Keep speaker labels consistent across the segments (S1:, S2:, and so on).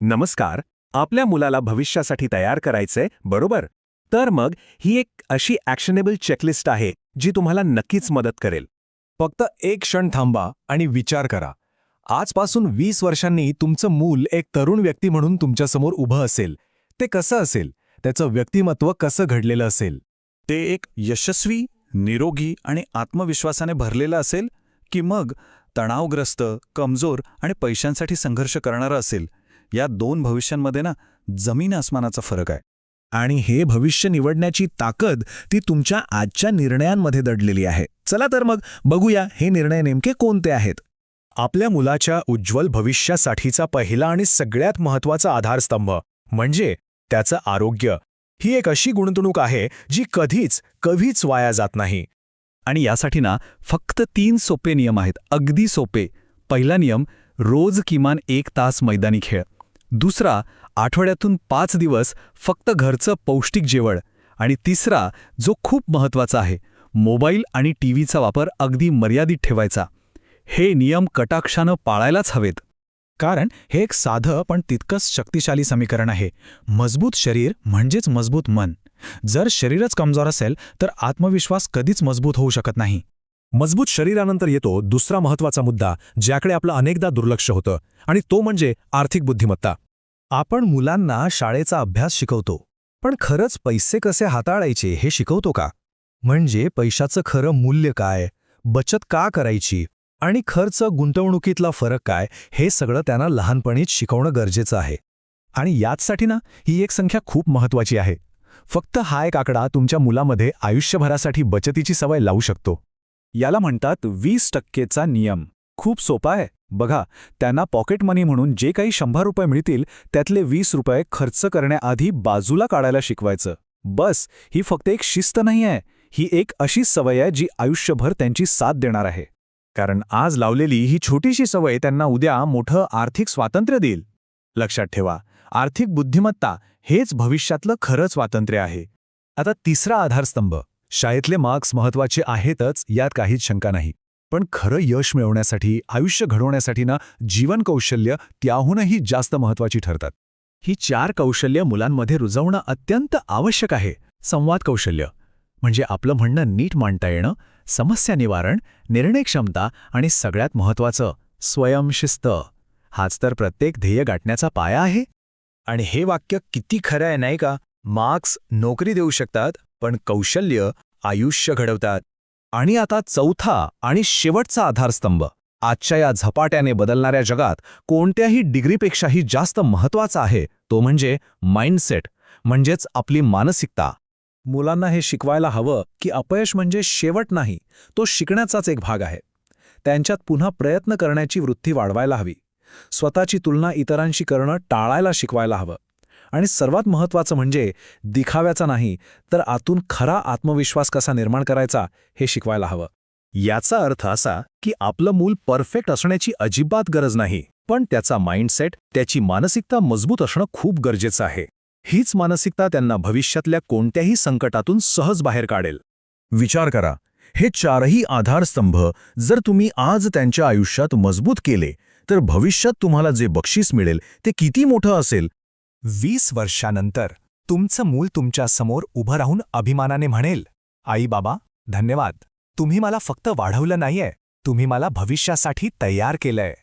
S1: नमस्कार. आपल्या मुलाला भविष्यासाठी तयार करायचंय, बरोबर? तर मग ही एक अशी ॲक्शनेबल चेकलिस्ट आहे जी तुम्हाला नक्कीच मदत करेल.
S2: फक्त एक क्षण थांबा आणि विचार करा. आजपासून 20 वर्षांनी तुमचं मूल एक तरुण व्यक्ती म्हणून तुमच्यासमोर उभं असेल. ते कसं असेल? त्याचं व्यक्तिमत्व कसं घडलेलं असेल?
S3: ते एक यशस्वी, निरोगी आणि आत्मविश्वासाने भरलेलं असेल की मग तणावग्रस्त, कमजोर आणि पैशांसाठी संघर्ष करणारं असेल? या दोन भविष्यांमध्ये ना जमीन आसमानाचा फरक आहे.
S1: आणि हे भविष्य निवडण्याची ताकद ती तुमच्या आजच्या निर्णयांमध्ये दडलेली आहे. चला तर मग बघूया हे निर्णय नेमके कोणते आहेत.
S2: आपल्या मुलाच्या उज्ज्वल भविष्यासाठीचा पहिला आणि सगळ्यात महत्त्वाचा आधारस्तंभ म्हणजे त्याचं आरोग्य. ही एक अशी गुंतवणूक आहे जी कधीच वाया जात नाही.
S3: आणि यासाठी ना फक्त 3 सोपे नियम आहेत, अगदी सोपे. पहिला नियम, रोज किमान 1 तास मैदानी खेळ. दुसरा, आठवड्यातून 5 दिवस फक्त घरचं पौष्टिक जेवण. आणि तिसरा, जो खूप महत्त्वाचा आहे, मोबाईल आणि टीव्हीचा वापर अगदी मर्यादित ठेवायचा. हे नियम कटाक्षानं पाळायलाच हवेत.
S2: कारण हे एक साधं पण तितकंच शक्तिशाली समीकरण आहे. मजबूत शरीर म्हणजेच मजबूत मन. जर शरीरच कमजोर असेल तर आत्मविश्वास कधीच मजबूत होऊ शकत नाही.
S1: मजबूत शरीरानंतर येतो दुसरा महत्त्वाचा मुद्दा, ज्याकडे आपलं अनेकदा दुर्लक्ष होतं, आणि तो म्हणजे आर्थिक बुद्धिमत्ता.
S2: आपण मुलांना शाळेचा अभ्यास शिकवतो, पण खरंच पैसे कसे हाताळायचे हे शिकवतो का? म्हणजे पैशाचं खरं मूल्य काय, बचत का करायची आणि खर्च गुंतवणुकीतला फरक काय, हे सगळं त्यांना लहानपणीच शिकवणं गरजेचं आहे. आणि याचसाठी ना ही एक संख्या खूप महत्त्वाची आहे. फक्त हा एक आकडा तुमच्या मुलामध्ये आयुष्यभरासाठी बचतीची सवय लावू शकतो.
S3: याला म्हणतात 20%चा नियम. खूप सोपा आहे. बघा, त्यांना पॉकेट मनी म्हणून जे काही 100 रुपये मिळतील त्यातले 20 रुपये खर्च करण्याआधी बाजूला काढायला शिकवायचं. बस, ही फक्त एक शिस्त नाही आहे, ही एक अशी सवय आहे जी आयुष्यभर त्यांची साथ देणार आहे.
S1: कारण आज लावलेली ही छोटीशी सवय त्यांना उद्या मोठं आर्थिक स्वातंत्र्य देईल. लक्षात ठेवा, आर्थिक बुद्धिमत्ता हेच भविष्यातलं खरं स्वातंत्र्य आहे.
S2: आता तिसरा आधारस्तंभ. शाळेतले मार्क्स महत्त्वाचे आहेतच, यात काहीच शंका नाही. पण खरं यश मिळवण्यासाठी, आयुष्य घडवण्यासाठी ना जीवन कौशल्य त्याहूनही जास्त महत्त्वाची ठरतात.
S1: ही 4 कौशल्य मुलांमध्ये रुजवणं अत्यंत आवश्यक आहे.
S2: संवाद कौशल्य म्हणजे आपलं म्हणणं नीट मांडता येणं, समस्या निवारण, निर्णय क्षमता आणि सगळ्यात महत्त्वाचं स्वयंशिस्त. हाच तर प्रत्येक ध्येय गाठण्याचा पाया आहे. आणि हे वाक्य किती खरं आहे नाही का? मार्क्स नोकरी देऊ शकतात, पण कौशल्य आयुष्य घडवतात. आणि आता चौथा आणि शेवटचा आधारस्तंभ. आजच्या या झपाट्याने बदलणाऱ्या जगात कोणत्याही डिग्रीपेक्षाही जास्त महत्त्वाचा आहे, तो म्हणजे माइंडसेट, म्हणजेच आपली मानसिकता. मुलांना हे शिकवायला हवं की अपयश म्हणजे शेवट नाही, तो शिकण्याचाच एक भाग आहे. त्यांच्यात पुन्हा प्रयत्न करण्याची वृत्ती वाढवायला हवी. स्वतःची तुलना इतरांशी करणं टाळायला शिकवायला हवं. आणि सर्वात महत्त्वाचं म्हणजे दिखाव्याचा नाही, तर आतून खरा आत्मविश्वास कसा निर्माण करायचा हे शिकवायला हवं.
S1: याचा अर्थ असा की आपलं मूल परफेक्ट असण्याची अजिबात गरज नाही, पण त्याचा माइंडसेट, त्याची मानसिकता मजबूत असणं खूप गरजेचं आहे. हीच मानसिकता त्यांना भविष्यातल्या कोणत्याही संकटातून सहज बाहेर काढेल.
S2: विचार करा, हे 4ही आधारस्तंभ जर तुम्ही आज त्यांच्या आयुष्यात मजबूत केले, तर भविष्यात तुम्हाला जे बक्षीस मिळेल ते किती मोठं असेल. 20 वर्षानंतर तुमचं मूल तुमच्या समोर उभं राहून अभिमानाने म्हणेल, आई बाबा, धन्यवाद. तुम्ही मला फक्त वाढवलं नाहीये, तुम्ही मला भविष्यासाठी तयार केलंय.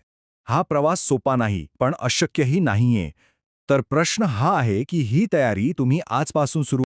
S1: हा प्रवास सोपा नाही, पण अशक्यही नाहीये. तर प्रश्न हा आहे की ही तयारी तुम्ही आजपासून सुरू